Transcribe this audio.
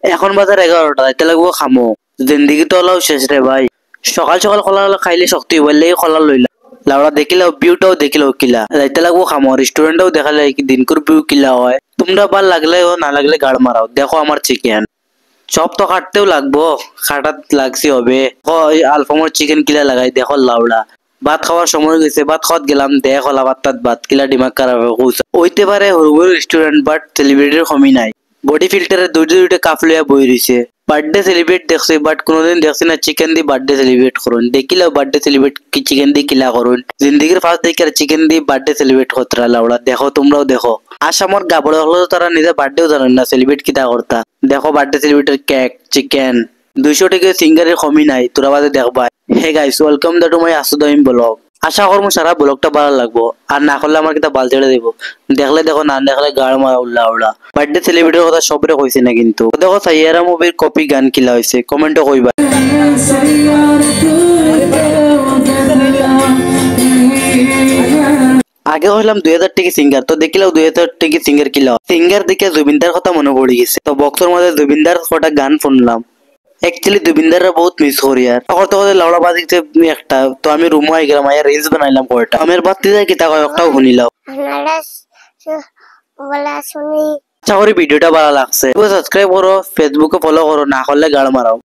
এখন বাজার 11টা, যাইতে লাগবো খামো। জিন্দিগি তো হলাও শেষ রে ভাই। সকাল সকাল খোলা খাইলে শক্তি বললে খোলা লইলা লাউড়া দেখিলাও, ভিউটাও দেখিলাও কিলা, যাইতে লাগবো খামো। রেস্টুরেন্টও দেখালে দিনকুর ভিউ কিলা হয়। তোমরা ভাল লাগলে ও না লাগলে গাড় মারাও। দেখো আমার চিকেন, সব তো কাটতেও লাগবো, কাটাত লাগছি হবে। আলফামর চিকেন কিলা লাগাই দেখো লাউড়া। ভাত খাওয়ার সময় গেছে, ভাত খাওয়াত গেলাম, দেখ হলা ভাত কিলা ডিমাগ খারাপ হইতে পারে হরু রেস্টুরেন্ট, বাট সেলিব্রিটির কমি নাই। বডি ফিল্টারে দুইটা কাপ লইয়া বই রইছে। বার্থডে সেলিব্রেট দেখছি, বাট কোনোদিন দেখছি না চিকেন দি বার্থডে সেলিব্রেট করুন। দেখিলাও বার্থডে সেলিব্রেট কি চিকেন দি কিলা করুন। জিন্দিগির ফার্স্ট দেখি আর চিকেন দি বার্থডে সেলিব্রেট করতরা লাউড়া। দেখো তোমরাও দেখো। আসামর গাবড় হলো তারা নিজে বার্থডেও জানেন না সেলিব্রেট কিতা করতা। দেখো বার্থডে সেলিব্রেটের কেক, চিকেন, 200 টাকা সিঙ্গারের কমি নাই। তোরা বাদে দেখবা। Hey guys, welcome to my আসুদাইম ব্লগ। আশা করবো সারা ব্লগটা ভালো লাগবো, আর না করলে আমার কিতা বাল ছেড়ে দেবো। দেখলে দেখো, না দেখলে গাড় মারা উল্লা উড়া। বার্থডে সেলিব্রেটের কথা সবরে কইছে না, কিন্তু দেখো সাইয়ারা মুভির কপি গান কিলা হয়েছে, কমেন্টও কইবা। আগে হইলাম 2000 টাকা সিঙ্গার, তো দেখিলাম 2000 টাকা সিঙ্গার কিলা। সিঙ্গার দেখে জুবিনদার কথা মনে পড়ে গেছে, তো বক্সের মধ্যে জুবিনদার কটা গান শুনলাম। অ্যাকচুয়ালি জুবিনদাররা বহুত মিস করি। আর তখন লাউড়া বাজিতে একটা, তো আমি রুমে আই গেলাম, আয়া রিলস বানাইলাম কয়টা। আমের বাতি যায় কি তা কয়েকটাও শুনিলাম। আশা করি ভিডিওটা ভালো লাগছে। সাবস্ক্রাইব করো, ফেসবুকে ফলো করো, না করলে গাড় মারাও।